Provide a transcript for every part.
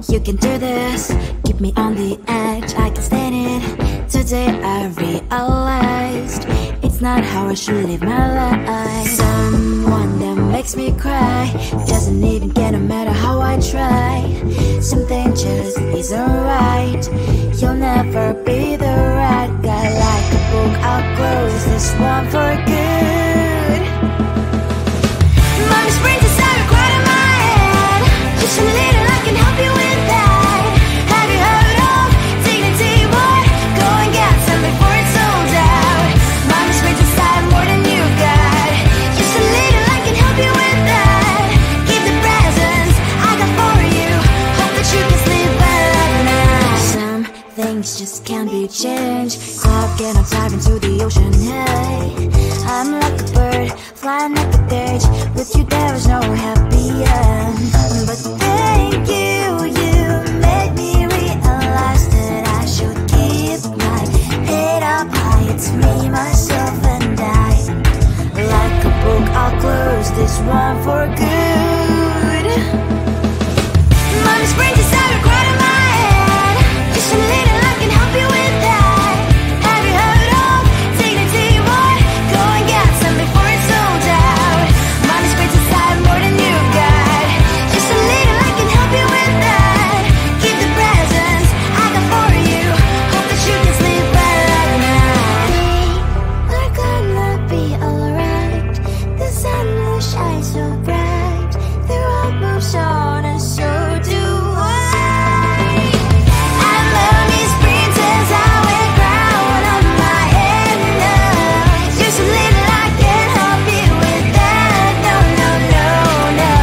You can do this, keep me on the edge, I can stand it. Today I realized it's not how I should live my life. Someone that makes me cry doesn't even care no matter how I try. Something just isn't right. You'll never be the right guy. Like a book, I'll close this one for good. Mommy's brains inside are quite in my head. Just a little, I can help you with that. Have you heard of dignity, boy? Go and get some before it's sold out. Mommy's brains inside more than you got. Just a little, I can help you with that. Keep the presents I got for you. Hope that you can sleep well at night. Some things just can't be changed. Clock and I'm diving to the ocean, hey. I'm like a bird, flying like a cage. With you there was no happy end. But thank you, you made me realize that I should keep my head up high. It's me, myself and I. Like a book, I'll close this one for good. Mommy's brains inside are quite in my head. Just a little, I can help you with that. Have you heard of dignity, boy? Go and get some before it's sold out. Mommy's brains inside more than you got. Just a little, I can help you with that. Keep the presents I got for you. Hope that you can sleep well at night. We're gonna be alright. The sun will shine so bright. The road moves on and so do I. And mommy's princess, I wear crown on my head now. Just a little, I can help you with that. No, no, no, no.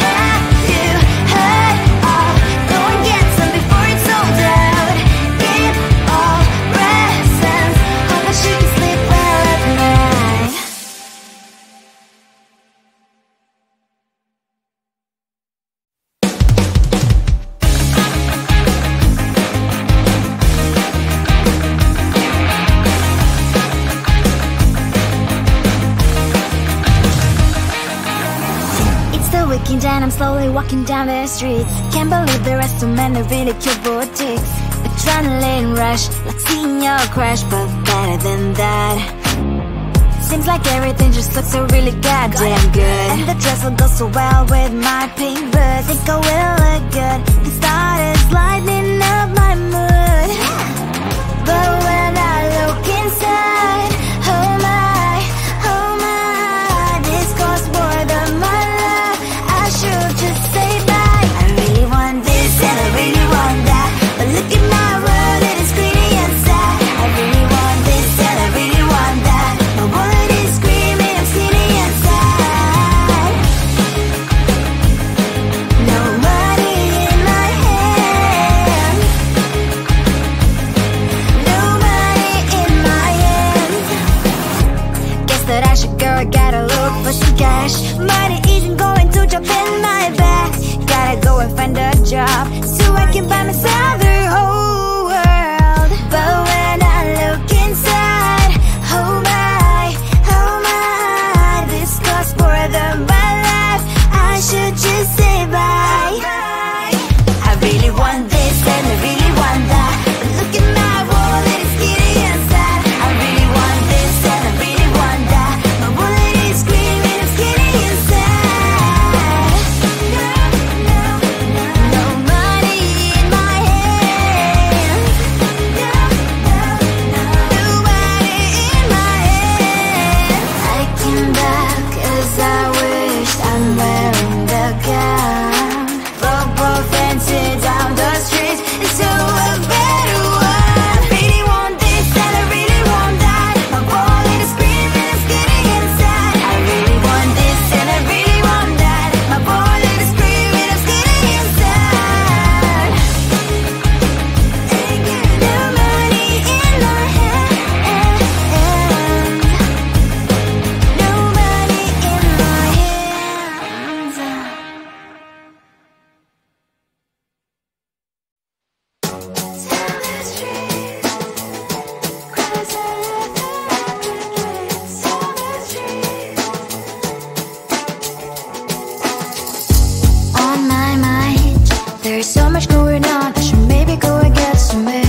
Have you heard of? Go and get some before it's sold out. Give all presents. Hope that you can sleep well at night. It's the weekend and I'm slowly walking down the streets. Can't believe there are so many really cute boutiques. Adrenaline rush, like seeing your crush, but better than that. Seems like everything just looks so really goddamn good. And the dress will go so well with my pink boots. Think I will look good. The start is lighting up my mood. But when I look inside, oh my, this costs more than my life. I should just say bye. I really want this and I really want that. But look at my world, it is pretty inside. I really want this and I really want that. My wallet is screaming, I'm skinny inside. No money in my hand. No money in my hand. Guess that I should go, I gotta look for some cash. Money isn't going to drop in my bag. Gotta go and find a job so I can buy myself the whole world. But when I look inside, oh my, this costs more than my life. I should just say bye. I really want this and I really want that. But look at my wallet, it's skinny inside. I really want this and I really want that. My wallet is screaming, I'm skinny inside. No money in my hand. No money in my hand. I came back 'cause I wished I'm wearing the gown. Football fancy down the street, it's so a better one. I really want this and I really want that. My wallet is screaming, it's getting inside. I really want this and I really want that. My wallet is screaming, it's getting inside. No money in my hand. No money in my hands. On my mind, There's so much going on, I should maybe go and get some air.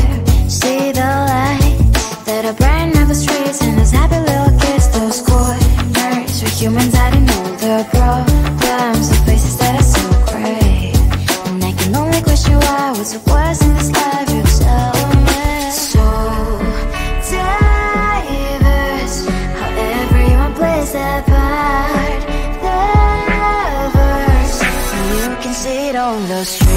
See the light that are brighten up the streets, and those happy little kids, those corners where humans hiding all their problems, the places that are so great. And I can only question why, what's the worst in this life, you tell me. So diverse, how everyone plays their part. The verse, you can see it on the streets.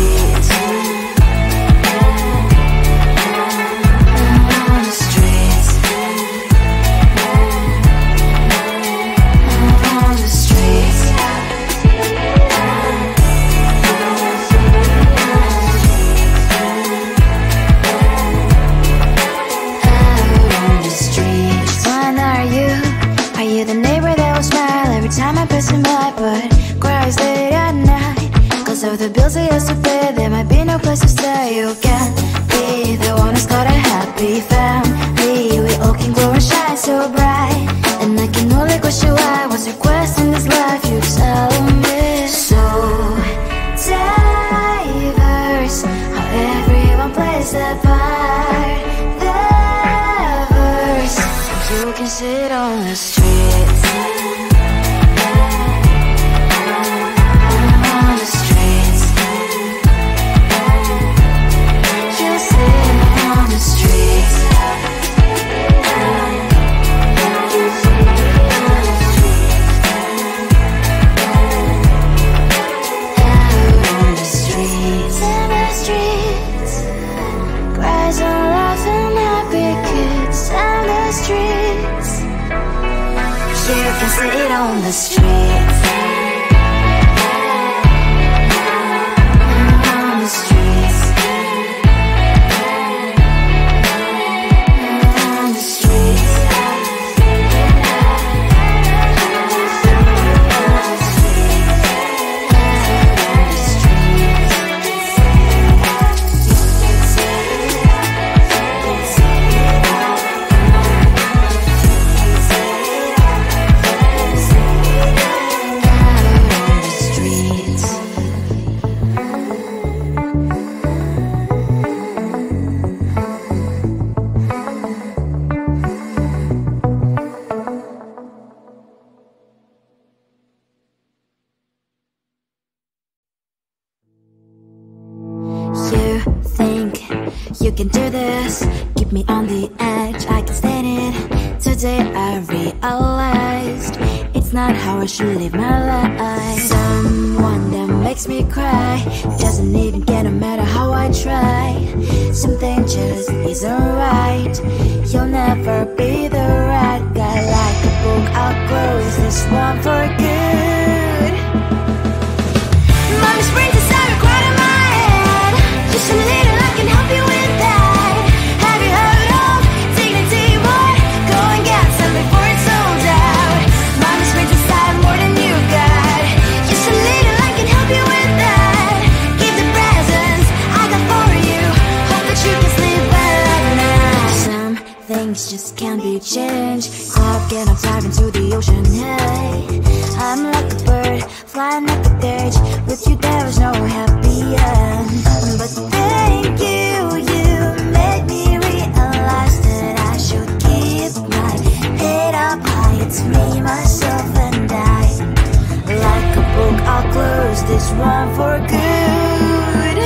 Of the bills I used to pay, there might be no place to stay. You can't be the one who's got a happy family. We all can grow and shine so bright, and I can only question why. What's your quest in this life, you tell me. So diverse, how everyone plays their part. The verse, you can sit on the streets. You can see it on the streets. On the streets. On the streets. You can do this, keep me on the edge, I can stand it. Today I realized it's not how I should live my life. Someone that makes me cry doesn't even get, no matter how I try. Something just isn't right. You'll never be the right guy. Like a book, I'll close this one for good. Mommy springs inside a quite in my head. Just a little, I can help you with that. Have you heard of dignity, boy? Go and get some before it's sold out. Mommy springs inside more than you got. Just a little, I can help you with that. Give the presents I got for you. Hope that you can sleep well at night. Some things just can't be changed. I'll get on dive into the ocean, hey. I'm like a bird, flying like a cage. With you there is no happy end. But thank you, you made me realize that I should keep my head up high. It's me, myself and I. Like a book, I'll close this one for good.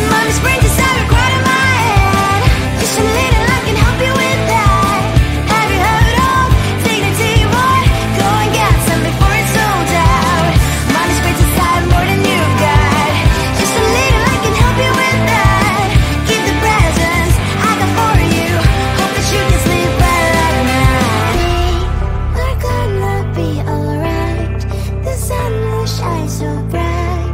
Mommy springs inside a quite in my head. Just a little, I can help you with that. Have you heard of dignity, boy? Go and get some before it's sold out. Mommy springs inside more than you got. Just a little, I can help you with that. Give the presents I got for you. Hope that you can sleep well at night. We're gonna be alright. The sun will shine so bright.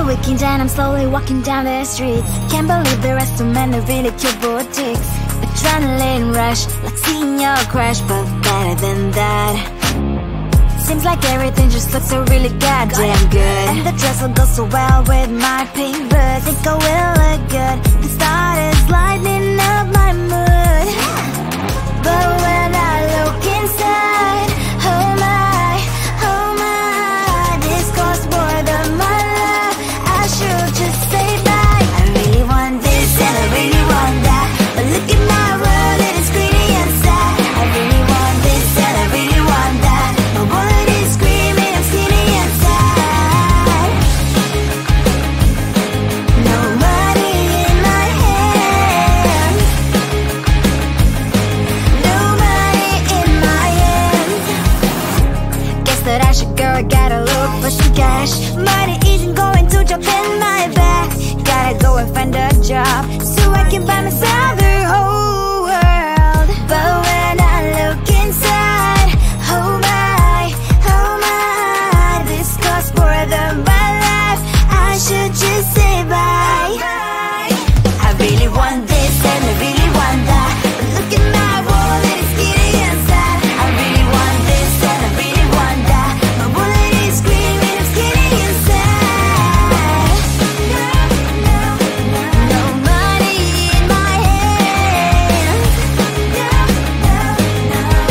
weekend and I'm slowly walking down the streets. Can't believe there are so many really cute boutiques. Adrenaline rush, like seeing your crush, but better than that. Seems like everything just looks so really goddamn good. And the dress will go so well with my pink boots. Think I will look good. The start is lighting up my mood. But when I look inside, oh my, this costs more than my love. I should just say bye. I really want this and I really want that, but look at my world, it is pretty inside. I really want this and I really want that. My wallet is screaming, I'm skinny inside. No money in my hand, no money in my hand. Guess that I should go, gotta look for some cash. Money isn't going to jump in my bag. Gotta go and find a job so I can buy myself the whole world. But when I look inside, oh my, this costs more than my life. I should just say bye. I really want this and I really want that, but look at my wallet, it's skinny inside. I really want this and I really want that. My wallet is screaming, I'm skinny inside. No money in my hand,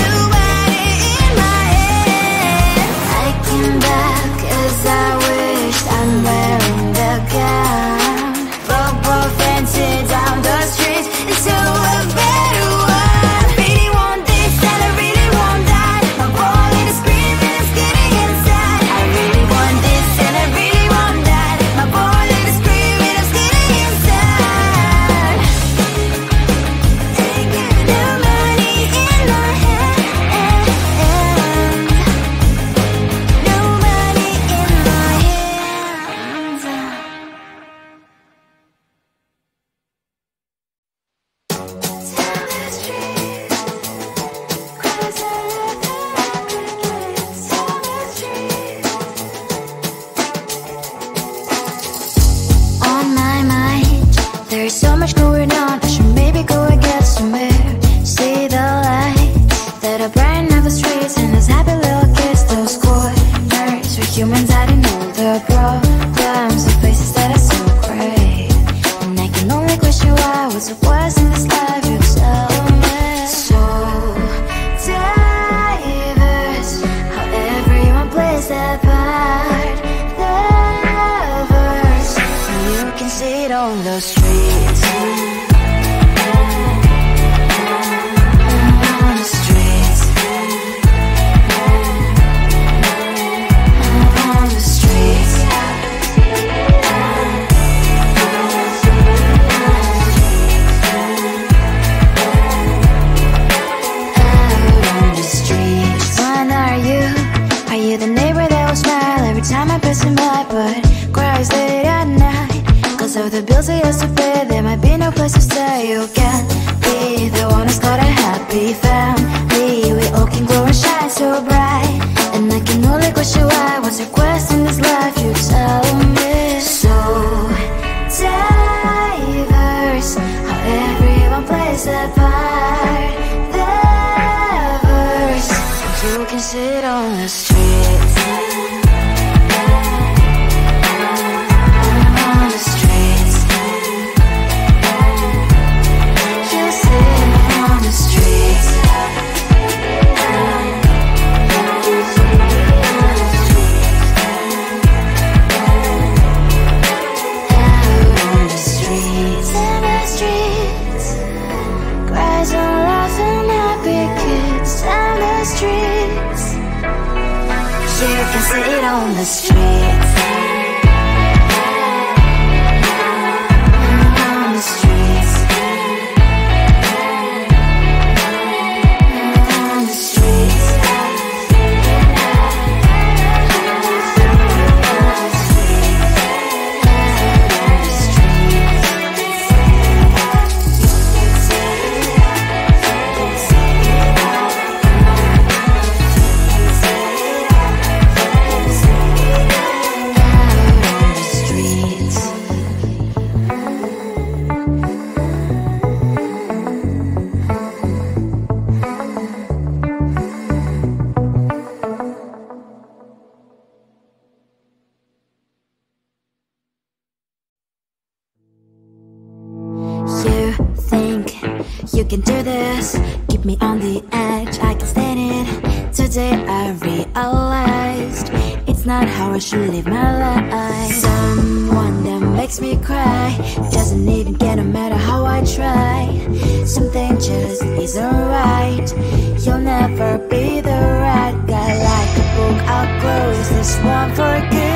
nobody in my hand. I came back 'cause I wished I'm wearing the gown. Football fancy down the streets into a better one. Really want this and I really want that. My wallet is screaming, I'm skinny inside. I really want this and I really want that. My wallet is screaming, I'm skinny inside. No money in my hand, no money in my hands. On my mind, there's so much going on. I should maybe go and get somewhere. See the lights that are bright on the streets, and those happy little kids, those corners where humans hiding all their problems, the faces that are so great. And I can only question why, what's the worst in this life, you tell me. So diverse, how everyone plays their part. Lovers, you can see it on the streets. On the streets. On the streets. Out on the streets. When are you? Are you the neighbor that will smile every time I pass him by, but cries late at night? 'Cause of the bills I used to pay, there might be no place to stay. You can't be the one who's got a happy family. We all can glow and shine so bright, and I can only question why, what's your quest in this life, you tell me. So diverse, how everyone plays their part. Lovers, you can sit on the streets. On the streets. You sit on the streets. Out on the streets. In the streets. Cries and laughing happy kids. On the streets. You can sit on the streets. On the streets. On the streets. can do this. Keep me on the edge, I can stand it. Today I realized it's not how I should live my life. Someone that makes me cry doesn't even care no matter how I try. Something just isn't right. You'll never be the right guy. Like a book I'll close this one for good.